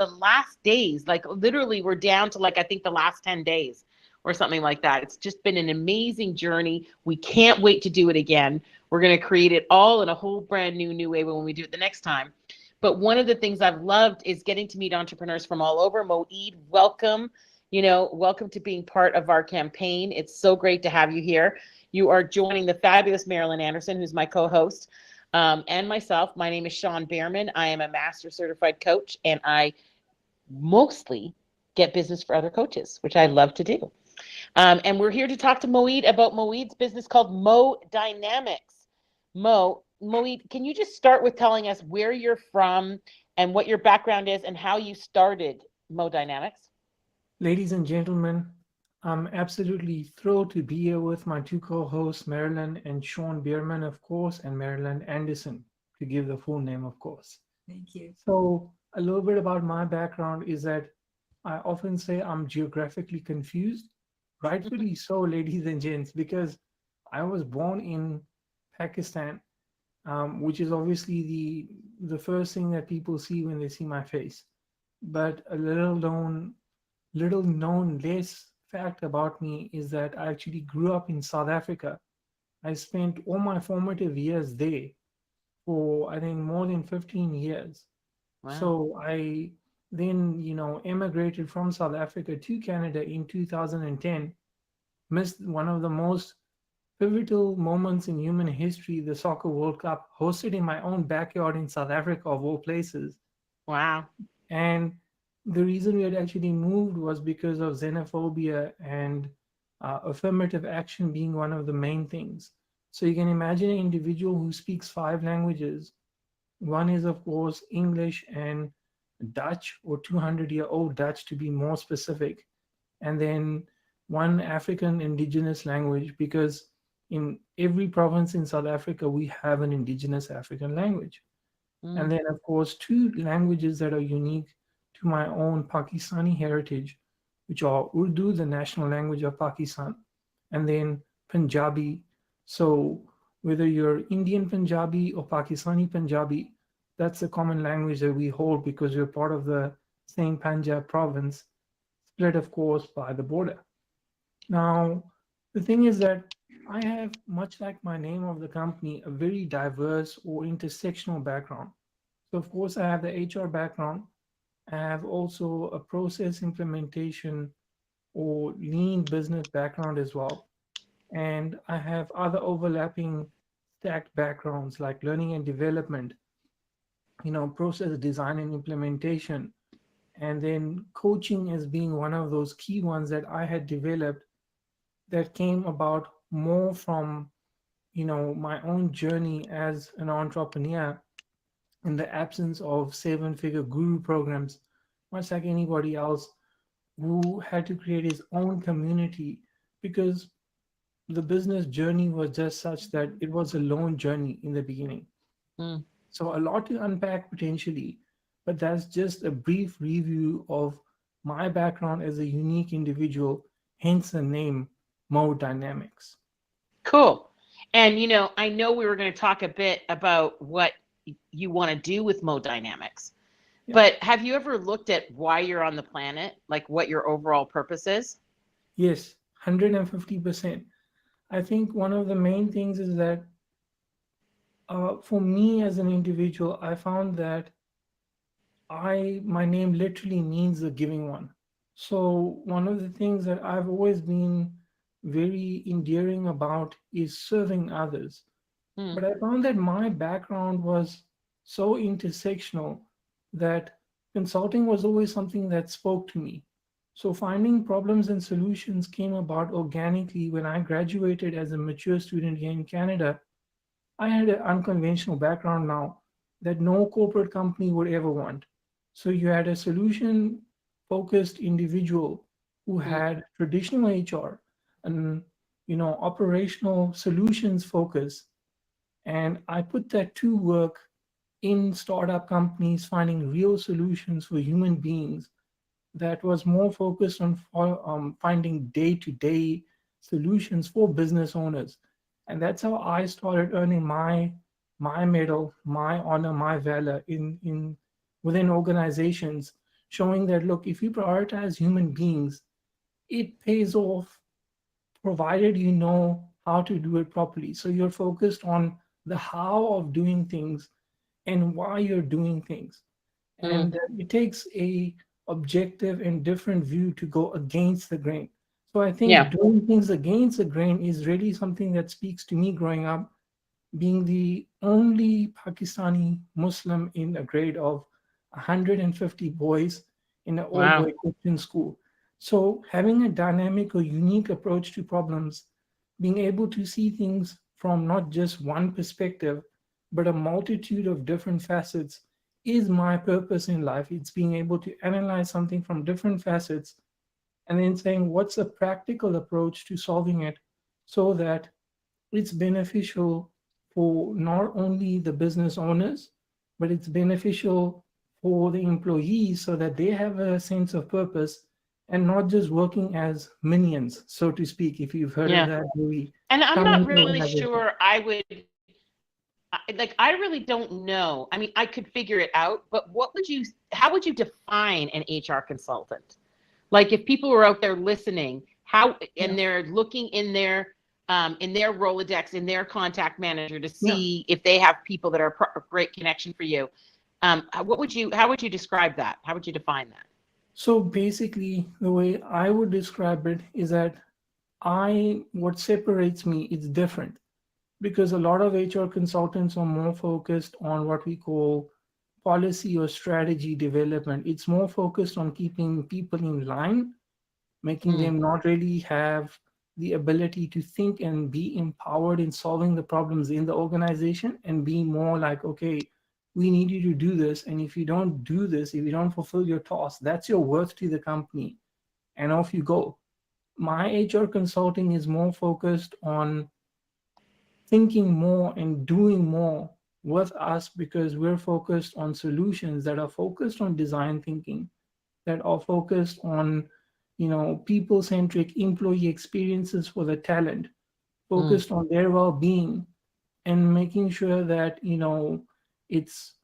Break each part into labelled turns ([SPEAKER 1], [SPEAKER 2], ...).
[SPEAKER 1] the last days, like literally we're down to like, I think the last 10 days or something like that. It's just been an amazing journey. We can't wait to do it again. We're going to create it all in a whole brand new way when we do it the next time. But one of the things I've loved is getting to meet entrepreneurs from all over. Moeed, welcome. Welcome to being part of our campaign. It's so great to have you here. You are joining the fabulous Marilyn Anderson, who's my co-host, and myself. My name is Sean Behrman. I am a master certified coach, and I mostly get business for other coaches, which I love to do. And we're here to talk to Moeed about Moeed's business called Mo Dynamics. Moeed, can you just start with telling us where you're from and what your background is and how you started Mo Dynamics?
[SPEAKER 2] Ladies and gentlemen, I'm absolutely thrilled to be here with my two co-hosts, Marilyn and Sean Behrman, of course, and Marilyn Anderson, to give the full name, of course.
[SPEAKER 3] Thank you.
[SPEAKER 2] So a little bit about my background is that I often say I'm geographically confused, rightfully so, ladies and gents, because I was born in Pakistan, which is obviously the first thing that people see when they see my face. But a little known less fact about me is that I actually grew up in South Africa. I spent all my formative years there for I think more than 15 years.
[SPEAKER 1] Wow.
[SPEAKER 2] So I then, emigrated from South Africa to Canada in 2010, missed one of the most pivotal moments in human history, the Soccer World Cup, hosted in my own backyard in South Africa, of all places.
[SPEAKER 1] Wow.
[SPEAKER 2] And the reason we had actually moved was because of xenophobia and affirmative action being one of the main things. So you can imagine an individual who speaks 5 languages. One is, of course, English and Dutch, or 200-year-old Dutch to be more specific. And then one African indigenous language, because in every province in South Africa, we have an indigenous African language. And then, of course, 2 languages that are unique to my own Pakistani heritage, which are Urdu, the national language of Pakistan, and then Punjabi. So whether you're Indian Punjabi or Pakistani Punjabi, that's a common language that we hold because we're part of the same Punjab province, split, of course, by the border. Now, the thing is that I have, much like my name of the company, a very diverse or intersectional background. So, of course, I have the HR background. I have also a process implementation or lean business background as well. And I have other overlapping stacked backgrounds like learning and development, process design and implementation, and then coaching as being one of those key ones that I had developed that came about more from, my own journey as an entrepreneur in the absence of 7-figure guru programs, much like anybody else who had to create his own community because the business journey was just such that it was a lone journey in the beginning.
[SPEAKER 1] Mm.
[SPEAKER 2] So, a lot to unpack potentially, but that's just a brief review of my background as a unique individual, hence the name Mo Dynamics.
[SPEAKER 1] Cool. And I know we were going to talk a bit about what you want to do with Mo Dynamics,
[SPEAKER 2] Yeah.
[SPEAKER 1] but have you ever looked at why you're on the planet, like what your overall purpose is?
[SPEAKER 2] Yes, 150%. I think one of the main things is that for me as an individual, I found that my name literally means the giving one. So one of the things that I've always been very endearing about is serving others.
[SPEAKER 1] Mm.
[SPEAKER 2] But I found that my background was so intersectional that consulting was always something that spoke to me. So finding problems and solutions came about organically when I graduated as a mature student here in Canada. I had an unconventional background now that no corporate company would ever want. So you had a solution focused individual who
[SPEAKER 1] Mm.
[SPEAKER 2] had traditional HR and operational solutions focus, and I put that to work in startup companies finding real solutions for human beings that was more focused on finding day-to-day solutions for business owners. And that's how I started earning my medal, my honor, my valor in within organizations showing that, look, if you prioritize human beings, it pays off provided you know how to do it properly. So you're focused on the how of doing things and why you're doing things.
[SPEAKER 1] Mm,
[SPEAKER 2] And it takes a objective and different view to go against the grain. So I think
[SPEAKER 1] yeah.
[SPEAKER 2] doing things against the grain is really something that speaks to me growing up, being the only Pakistani Muslim in a grade of 150 boys in an all
[SPEAKER 1] Wow.
[SPEAKER 2] boy Christian school. So, having a dynamic or unique approach to problems, being able to see things from not just one perspective, but a multitude of different facets is my purpose in life. It's being able to analyze something from different facets and then saying what's a practical approach to solving it so that it's beneficial for not only the business owners, but it's beneficial for the employees so that they have a sense of purpose and not just working as minions, so to speak, if you've heard of
[SPEAKER 1] Yeah.
[SPEAKER 2] that movie.
[SPEAKER 1] And I'm
[SPEAKER 2] Come
[SPEAKER 1] not
[SPEAKER 2] into
[SPEAKER 1] really
[SPEAKER 2] organization.
[SPEAKER 1] sure I would like I really don't know. I mean, I could figure it out, but how would you define an HR consultant? Like if people were out there listening, how
[SPEAKER 2] Yeah,
[SPEAKER 1] and they're looking in their Rolodex, in their contact manager to
[SPEAKER 2] yeah.
[SPEAKER 1] see if they have people that are a great connection for you. How would you describe that? How would you define that?
[SPEAKER 2] So basically, the way I would describe it is that what separates me is different because a lot of HR consultants are more focused on what we call policy or strategy development. It's more focused on keeping people in line, making
[SPEAKER 1] Mm,
[SPEAKER 2] them not really have the ability to think and be empowered in solving the problems in the organization and be more like, okay, we need you to do this. And if you don't do this, if you don't fulfill your task, that's your worth to the company. And off you go. My HR consulting is more focused on thinking more and doing more with us because we're focused on solutions that are focused on design thinking, that are focused on, people centric employee experiences for the talent,
[SPEAKER 1] mm.
[SPEAKER 2] focused on their well-being and making sure that it's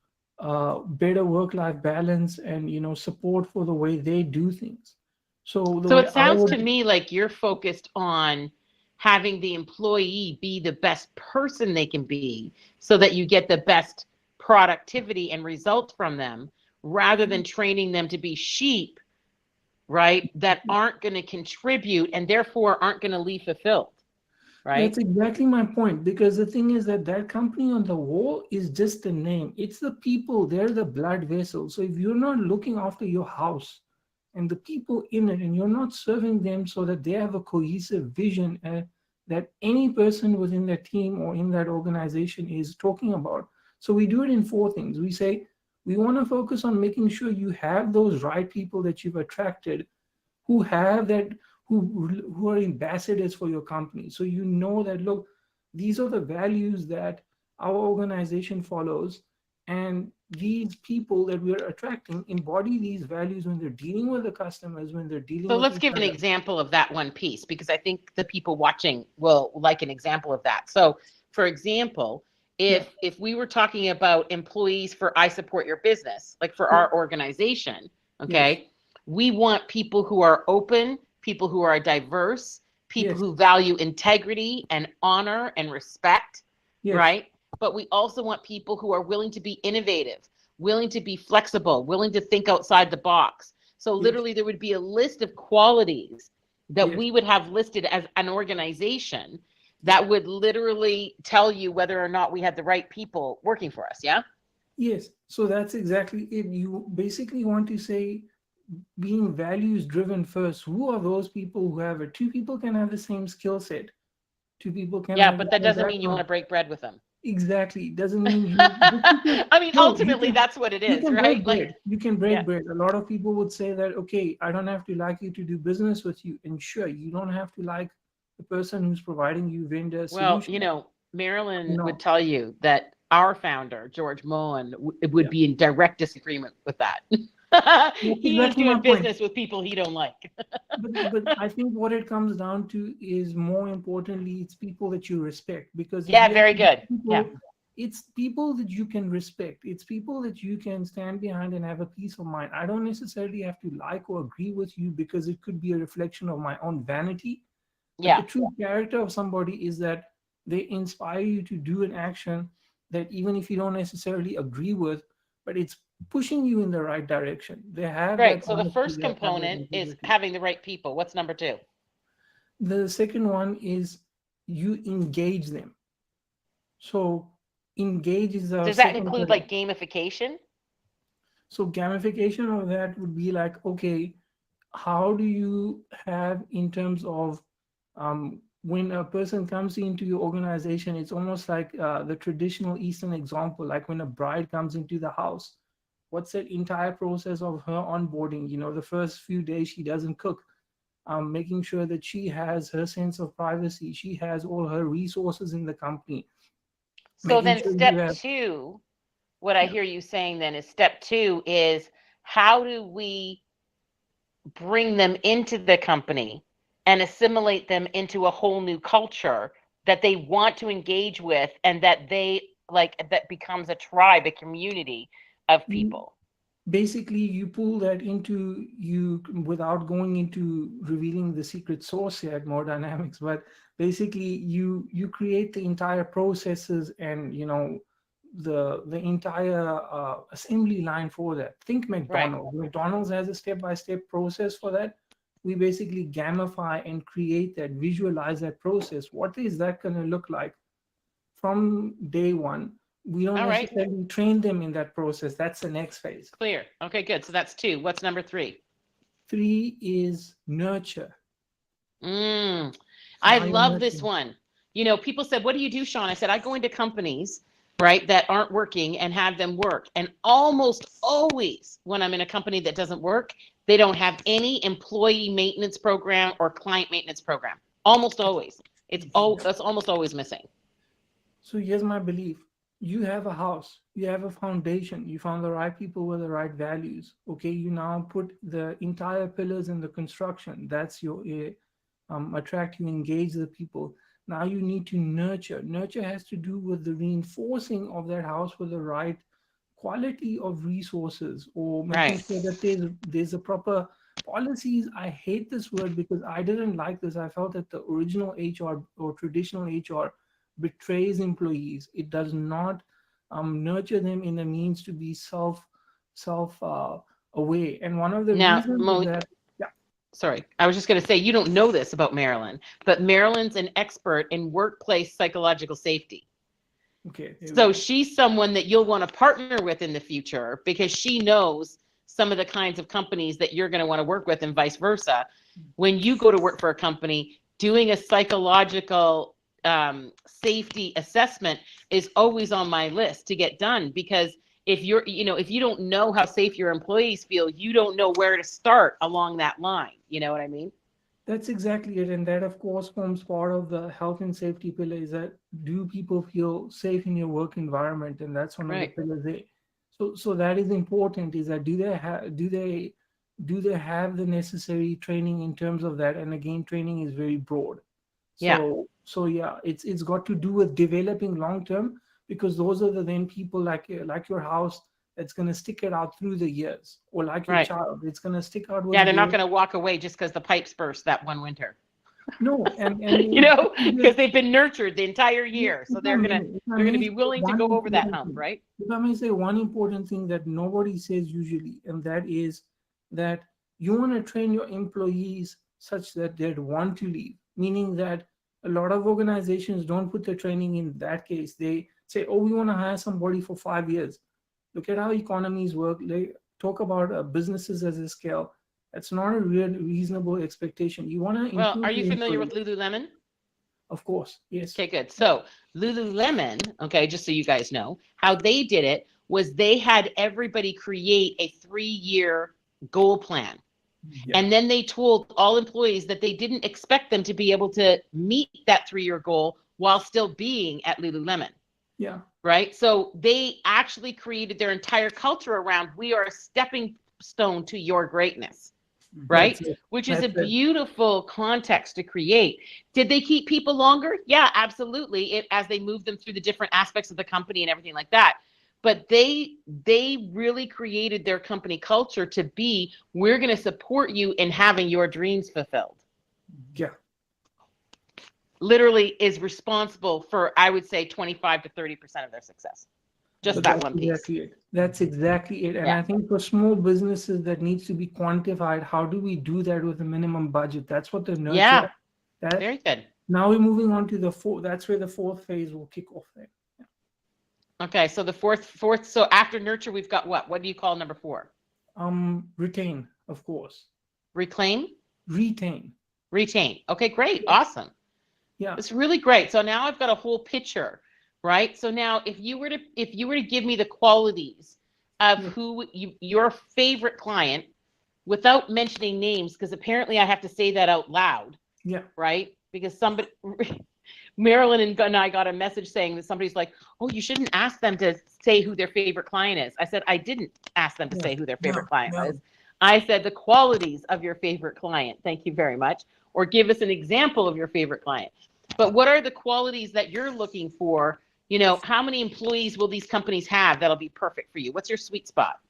[SPEAKER 2] better work-life balance and support for the way they do things. So the
[SPEAKER 1] So
[SPEAKER 2] way
[SPEAKER 1] it
[SPEAKER 2] I
[SPEAKER 1] sounds to
[SPEAKER 2] would,
[SPEAKER 1] me like you're focused on having the employee be the best person they can be so that you get the best productivity and result from them rather than training them to be sheep, right? That aren't going to contribute and therefore aren't going to leave fulfilled,
[SPEAKER 2] that's
[SPEAKER 1] right?
[SPEAKER 2] exactly my point, because the thing is that company on the wall is just a name. It's the people, they're the blood vessel. So if you're not looking after your house and the people in it, and you're not serving them so that they have a cohesive vision that any person within that team or in that organization is talking about. So we do it in four things. We say we want to focus on making sure you have those right people that you've attracted who have that, who are ambassadors for your company. So you know that, look, these are the values that our organization follows, and these people that we're attracting embody these values when they're dealing with the customers, when they're dealing
[SPEAKER 1] So
[SPEAKER 2] with
[SPEAKER 1] let's
[SPEAKER 2] each
[SPEAKER 1] give an
[SPEAKER 2] other.
[SPEAKER 1] example of that one piece because I think the people watching will like an example of that. So, for example,
[SPEAKER 2] Yeah,
[SPEAKER 1] if we were talking about employees for I Support Your Business, like for
[SPEAKER 2] yeah,
[SPEAKER 1] our organization,
[SPEAKER 2] yes,
[SPEAKER 1] okay, we want people who are open, people who are diverse, people
[SPEAKER 2] yes,
[SPEAKER 1] who value integrity and honor and respect,
[SPEAKER 2] yes,
[SPEAKER 1] right? But we also want people who are willing to be innovative, willing to be flexible, willing to think outside the box. So
[SPEAKER 2] yes,
[SPEAKER 1] literally there would be a list of qualities that
[SPEAKER 2] yes,
[SPEAKER 1] we would have listed as an organization
[SPEAKER 2] yeah,
[SPEAKER 1] that would literally tell you whether or not we had the right people working for us. Yeah.
[SPEAKER 2] yes. So that's exactly it. You basically want to say being values driven first. Who are those people who have it? Two people can have the same skill set. Two people can
[SPEAKER 1] Yeah.
[SPEAKER 2] have the
[SPEAKER 1] But that
[SPEAKER 2] same
[SPEAKER 1] doesn't mean you want
[SPEAKER 2] background.
[SPEAKER 1] to break bread with them.
[SPEAKER 2] Exactly. Doesn't mean you just because
[SPEAKER 1] I mean,
[SPEAKER 2] no,
[SPEAKER 1] ultimately, that's what it
[SPEAKER 2] you
[SPEAKER 1] is,
[SPEAKER 2] can break
[SPEAKER 1] right?
[SPEAKER 2] bread.
[SPEAKER 1] Like,
[SPEAKER 2] You can
[SPEAKER 1] yeah.
[SPEAKER 2] break bread. A lot of people would say that, okay, I don't have to like you to do business with you. And sure, you don't have to like the person who's providing you vendor
[SPEAKER 1] Well,
[SPEAKER 2] solution.
[SPEAKER 1] Marilyn would
[SPEAKER 2] No.
[SPEAKER 1] tell you that our founder, George Mullen, would
[SPEAKER 2] Yeah.
[SPEAKER 1] be in direct disagreement with that.
[SPEAKER 2] That's
[SPEAKER 1] He ain't
[SPEAKER 2] exactly my
[SPEAKER 1] doing
[SPEAKER 2] point.
[SPEAKER 1] business with people he don't like.
[SPEAKER 2] But I think what it comes down to is more importantly, it's people that you respect. Because if
[SPEAKER 1] Yeah,
[SPEAKER 2] you have
[SPEAKER 1] very good. Yeah.
[SPEAKER 2] people it's people that you can respect. It's people that you can stand behind and have a peace of mind. I don't necessarily have to like or agree with you because it could be a reflection of my own vanity. But the
[SPEAKER 1] Yeah.
[SPEAKER 2] true character of somebody is that they inspire you to do an action that even if you don't necessarily agree with, but it's pushing you in the right direction. They have that
[SPEAKER 1] Great. So the
[SPEAKER 2] honesty,
[SPEAKER 1] first
[SPEAKER 2] they have that
[SPEAKER 1] component is
[SPEAKER 2] integrity.
[SPEAKER 1] having the right people. What's number two?
[SPEAKER 2] The second one is you engage them. So engage is the
[SPEAKER 1] Does that
[SPEAKER 2] second
[SPEAKER 1] include
[SPEAKER 2] pillar.
[SPEAKER 1] like gamification?
[SPEAKER 2] So gamification of that would be like, okay, how do you have in terms of when a person comes into your organization, it's almost like the traditional Eastern example, like when a bride comes into the house, what's that entire process of her onboarding? You know, the first few days she doesn't cook, making sure that she has her sense of privacy, she has all her resources in the company,
[SPEAKER 1] So
[SPEAKER 2] making
[SPEAKER 1] then
[SPEAKER 2] sure you
[SPEAKER 1] step
[SPEAKER 2] have,
[SPEAKER 1] two, what I
[SPEAKER 2] yeah.
[SPEAKER 1] hear you saying then is step two is how do we bring them into the company and assimilate them into a whole new culture that they want to engage with and that they like that becomes a tribe, a community of people.
[SPEAKER 2] Basically you pull that into you without going into revealing the secret source here at More Dynamics, but basically you create the entire processes and the entire assembly line for that. Think
[SPEAKER 1] Right.
[SPEAKER 2] McDonald's has a step-by-step process for that. We basically gamify and create that, visualize that process. What is that going to look like from day one? We don't
[SPEAKER 1] All right.
[SPEAKER 2] necessarily train them in that process. That's the next phase.
[SPEAKER 1] Clear. Okay, good. So that's two. What's number three?
[SPEAKER 2] Three is nurture.
[SPEAKER 1] Mm, I
[SPEAKER 2] Now you're
[SPEAKER 1] love this
[SPEAKER 2] nurturing.
[SPEAKER 1] one. You know, people said, "What do you do, Sean?" I said, "I go into companies, right, that aren't working and have them work." And almost always, when I'm in a company that doesn't work, they don't have any employee maintenance program or client maintenance program. Almost always,
[SPEAKER 2] Yeah.
[SPEAKER 1] that's almost always missing.
[SPEAKER 2] So here's my belief. You have a house, you have a foundation, you found the right people with the right values. Okay, you now put the entire pillars in the construction. That's your attract, you engage the people. Now you need to nurture. Nurture has to do with the reinforcing of that house with the right quality of resources, or making
[SPEAKER 1] Right.
[SPEAKER 2] sure that there's a proper policies. I hate this word because I didn't like this. I felt that the original HR or traditional HR betrays employees. It does not nurture them in a means to be self away. And one of the
[SPEAKER 1] Now,
[SPEAKER 2] reasons is that, yeah.
[SPEAKER 1] sorry, I was just going to say, you don't know this about Marilyn, but Marilyn's an expert in workplace psychological safety.
[SPEAKER 2] Okay, here we
[SPEAKER 1] So
[SPEAKER 2] go.
[SPEAKER 1] she's someone that you'll want to partner with in the future because she knows some of the kinds of companies that you're going to want to work with and vice versa. When you go to work for a company, doing a psychological safety assessment is always on my list to get done because if you don't know how safe your employees feel, you don't know where to start along that line. You know what I mean?
[SPEAKER 2] That's exactly it. And that, of course, forms part of the health and safety pillar, is that do people feel safe in your work environment? And that's one of the
[SPEAKER 1] Right.
[SPEAKER 2] pillars there. So that is important, is that do they have the necessary training in terms of that? And again, training is very broad.
[SPEAKER 1] Yeah.
[SPEAKER 2] So yeah, it's got to do with developing long term, because those are the then people like your house that's going to stick it out through the years, or like your
[SPEAKER 1] Right.
[SPEAKER 2] child, it's going to stick out with
[SPEAKER 1] Yeah, they're not
[SPEAKER 2] you.
[SPEAKER 1] going to walk away just because the pipes burst that one winter.
[SPEAKER 2] No, and
[SPEAKER 1] You know,
[SPEAKER 2] there's,
[SPEAKER 1] because they've been nurtured the entire year. So
[SPEAKER 2] if I may, if I
[SPEAKER 1] they're gonna
[SPEAKER 2] may
[SPEAKER 1] be
[SPEAKER 2] say
[SPEAKER 1] willing to
[SPEAKER 2] one
[SPEAKER 1] go over that
[SPEAKER 2] important
[SPEAKER 1] hump,
[SPEAKER 2] thing,
[SPEAKER 1] right?
[SPEAKER 2] if I may say one important thing that nobody says usually, and that is that you want to train your employees such that they'd want to leave. Meaning that a lot of organizations don't put the training in that case. They say, "Oh, we want to hire somebody for 5 years." Look at how economies work. They talk about businesses as a scale. That's not a real reasonable expectation. You want to
[SPEAKER 1] Well, are
[SPEAKER 2] improve
[SPEAKER 1] you
[SPEAKER 2] your
[SPEAKER 1] familiar with
[SPEAKER 2] employees,
[SPEAKER 1] Lululemon?
[SPEAKER 2] of course. Yes.
[SPEAKER 1] Okay, good. So Lululemon, okay, just so you guys know, how they did it was they had everybody create a 3-year goal plan.
[SPEAKER 2] Yeah.
[SPEAKER 1] And then they told all employees that they didn't expect them to be able to meet that 3-year goal while still being at Lululemon.
[SPEAKER 2] Yeah.
[SPEAKER 1] Right? So they actually created their entire culture around we are a stepping stone to your greatness. right?
[SPEAKER 2] That's it.
[SPEAKER 1] Which is a
[SPEAKER 2] That's it.
[SPEAKER 1] beautiful context to create. Did they keep people longer? Yeah, absolutely. As they move them through the different aspects of the company and everything like that. But they really created their company culture to be, we're going to support you in having your dreams fulfilled.
[SPEAKER 2] Yeah.
[SPEAKER 1] Literally is responsible for, I would say, 25 to 30% of their success. Just
[SPEAKER 2] But
[SPEAKER 1] that
[SPEAKER 2] that's
[SPEAKER 1] one piece.
[SPEAKER 2] exactly it. That's exactly it. And
[SPEAKER 1] Yeah.
[SPEAKER 2] I think for small businesses that needs to be quantified, how do we do that with a minimum budget? That's what the nurture.
[SPEAKER 1] Yeah.
[SPEAKER 2] That
[SPEAKER 1] Very good.
[SPEAKER 2] now we're moving on to the fourth. That's where the fourth phase will kick off there.
[SPEAKER 1] Okay. So the fourth. So after nurture, we've got what? What do you call number 4?
[SPEAKER 2] Retain, of course.
[SPEAKER 1] Reclaim?
[SPEAKER 2] Retain.
[SPEAKER 1] Retain. Okay, great. Awesome.
[SPEAKER 2] Yeah.
[SPEAKER 1] It's really great. So now I've got a whole picture, right? So now if you were to give me the qualities of who your favorite client without mentioning names, because apparently I have to say that out loud.
[SPEAKER 2] Yeah.
[SPEAKER 1] Right? Because Marilyn and I got a message saying that somebody's like, oh, you shouldn't ask them to say who their favorite client is. I said, I didn't ask them to say who their favorite client was. I said the qualities of your favorite client. Thank you very much. Or give us an example of your favorite client. But what are the qualities that you're looking for? You know, how many employees will these companies have that'll be perfect for you? What's your sweet spot?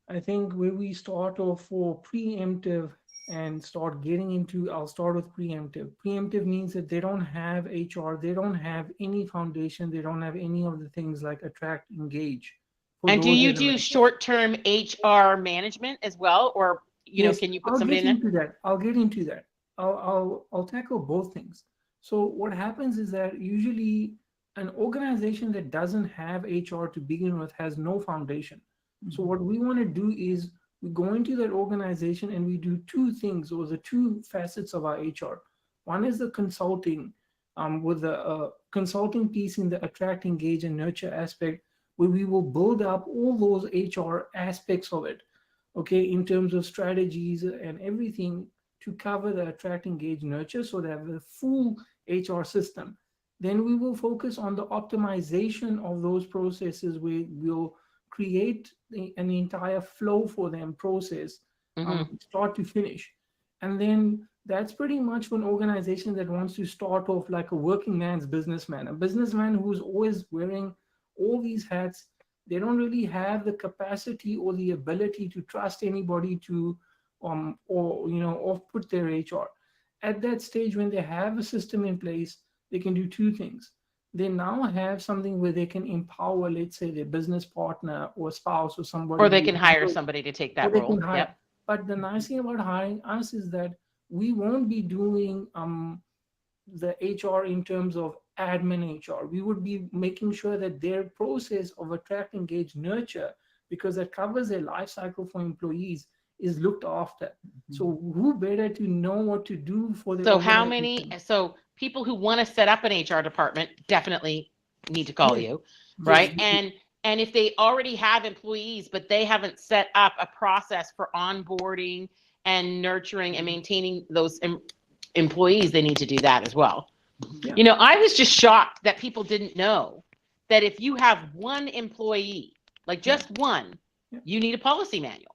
[SPEAKER 2] I think where we start off for preemptive and start getting into, I'll start with preemptive. Preemptive means that they don't have HR, they don't have any foundation, they don't have any of the things like attract, engage.
[SPEAKER 1] And do you do short-term HR management as well? Or, you know, can you put somebody in there?
[SPEAKER 2] I'll get into that. I'll tackle both things. So what happens is that usually an organization that doesn't have HR to begin with has no foundation. So what we want to do is we go into that organization and we do two things, or the two facets of our HR. One is the consulting, with the consulting piece in the attract, engage, and nurture aspect, where we will build up all those HR aspects of it, okay, in terms of strategies and everything to cover the attract, engage, nurture, so they have a full HR system. Then we will focus on the optimization of those processes, where we'll create an entire flow for them process, start to finish. And then that's pretty much for an organization that wants to start off like a working man's businessman, a businessman who's always wearing all these hats. They don't really have the capacity or the ability to trust anybody to or put their HR. At that stage, when they have a system in place, they can do two things. They now have something where they can empower, let's say, their business partner or spouse or somebody.
[SPEAKER 1] Or they can hire somebody to take that role. Yep.
[SPEAKER 2] But the nice thing about hiring us is that we won't be doing the HR in terms of admin HR. We would be making sure that their process of attract, engage, nurture, because that covers their life cycle for employees, is looked after. So who better to know what to do for the
[SPEAKER 1] so people who want to set up an HR department definitely need to call you, right? And if they already have employees, but they haven't set up a process for onboarding and nurturing and maintaining those employees, they need to do that as well. Yeah. You know, I was just shocked that people didn't know that if you have one employee, like just one, you need a policy manual.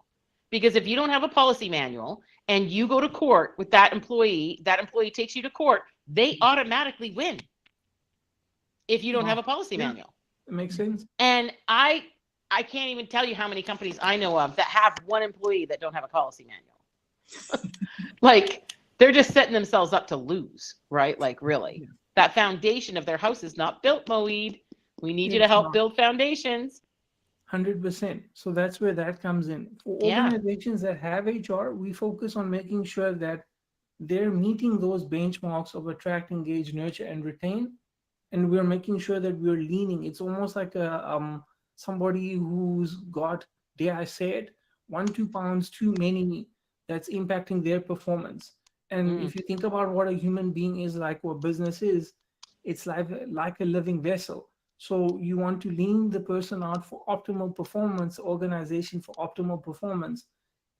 [SPEAKER 1] Because if you don't have a policy manual and you go to court with that employee takes you to court, they automatically win if you don't have a policy manual.
[SPEAKER 2] It makes sense.
[SPEAKER 1] And I can't even tell you how many companies I know of that have one employee that don't have a policy manual. Like, they're just setting themselves up to lose, right? Like, really. That foundation of their house is not built, Moeed. We need you to help build foundations.
[SPEAKER 2] 100%. So that's where that comes in. For organizations that have HR, we focus on making sure that they're meeting those benchmarks of attract, engage, nurture, and retain. And we're making sure that we're leaning. It's almost like a somebody who's got, dare I say it, 1-2 pounds too many that's impacting their performance. And if you think about what a human being is like, what business is, it's like a living vessel. So you want to lean the person out for optimal performance, organization for optimal performance.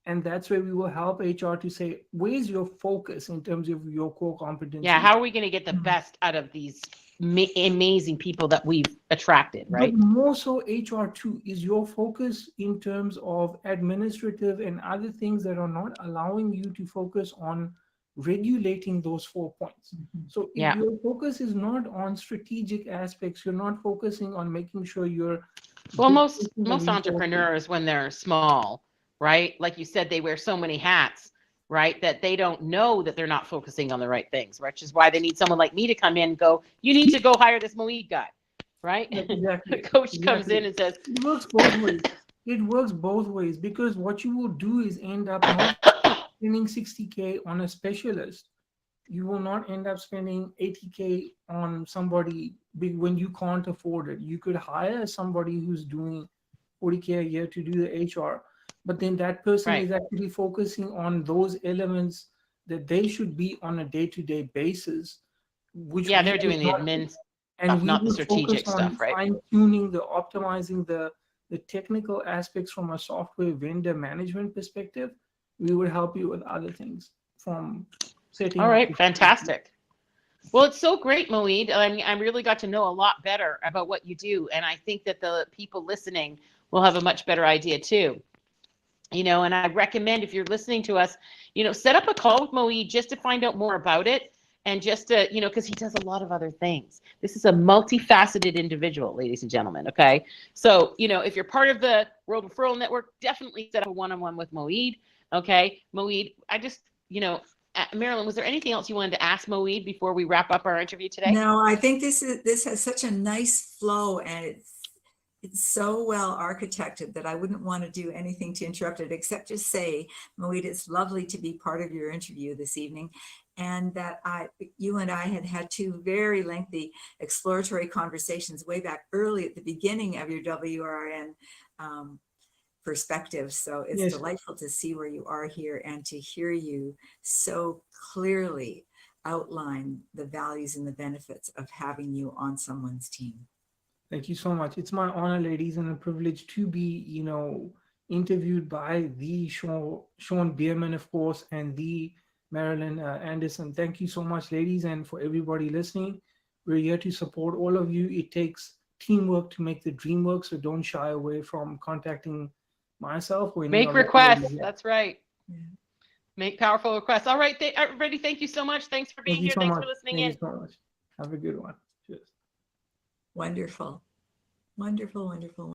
[SPEAKER 2] And that's where we will help HR to say, where's your focus in terms of your core competencies?
[SPEAKER 1] Yeah, how are we going to get the best out of these amazing people that we've attracted, right?
[SPEAKER 2] But more so HR too, is your focus in terms of administrative and other things that are not allowing you to focus on regulating those 4 points. So if
[SPEAKER 1] Yeah.
[SPEAKER 2] your focus is not on strategic aspects, you're not focusing on making sure you're
[SPEAKER 1] Well, most
[SPEAKER 2] deploying the resources.
[SPEAKER 1] entrepreneurs, when they're small, right? Like you said, they wear so many hats, right? That they don't know that they're not focusing on the right things, which is why they need someone like me to come in and go, you need to go hire this Moeed guy, right?
[SPEAKER 2] Exactly.
[SPEAKER 1] The coach comes in and says,
[SPEAKER 2] It works both ways. It works both ways, because what you will do is end up not spending 60K on a specialist. You will not end up spending 80K on somebody big when you can't afford it. You could hire somebody who's doing 40K a year to do the HR, but then that person
[SPEAKER 1] Right.
[SPEAKER 2] is actually focusing on those elements that they should be on a day-to-day basis. Which
[SPEAKER 1] yeah,
[SPEAKER 2] we
[SPEAKER 1] they're
[SPEAKER 2] would
[SPEAKER 1] doing the
[SPEAKER 2] not-
[SPEAKER 1] admin
[SPEAKER 2] and
[SPEAKER 1] stuff,
[SPEAKER 2] we
[SPEAKER 1] not the
[SPEAKER 2] would
[SPEAKER 1] strategic
[SPEAKER 2] focus on
[SPEAKER 1] stuff, right?
[SPEAKER 2] fine-tuning the optimizing the technical aspects from a software vendor management perspective. We would help you with other things from setting
[SPEAKER 1] All
[SPEAKER 2] up
[SPEAKER 1] right,
[SPEAKER 2] the-
[SPEAKER 1] fantastic. Well, it's so great, Moeed. I mean, I really got to know a lot better about what you do, and I think that the people listening will have a much better idea too. You know, and I recommend, if you're listening to us, you know, set up a call with Moeed just to find out more about it, and just to, you know, because he does a lot of other things. This is a multifaceted individual, ladies and gentlemen. Okay, so you know, if you're part of the World Referral Network, definitely set up a one-on-one with Moeed. Okay, Moeed, I just, you know, Marilyn, was there anything else you wanted to ask Moeed before we wrap up our interview today?
[SPEAKER 3] No, I think this has such a nice flow, and it's so well architected that I wouldn't want to do anything to interrupt it, except just say, Moeed, it's lovely to be part of your interview this evening, and that you and I had two very lengthy exploratory conversations way back early at the beginning of your WRN perspective. So it's
[SPEAKER 2] Yes.
[SPEAKER 3] delightful to see where you are here and to hear you so clearly outline the values and the benefits of having you on someone's team.
[SPEAKER 2] Thank you so much. It's my honor, ladies, and a privilege to be, you know, interviewed by the Sean Bierman, of course, and the Marilyn Anderson. Thank you so much, ladies, and for everybody listening. We're here to support all of you. It takes teamwork to make the dream work, so don't shy away from contacting myself. Or
[SPEAKER 1] Make requests. That's right. Yeah. Make powerful requests. All right, everybody, thank you so much. Thanks for being here. Thanks for listening in.
[SPEAKER 2] Thank you so much. Have a good one. Cheers.
[SPEAKER 3] Wonderful. Wonderful, wonderful.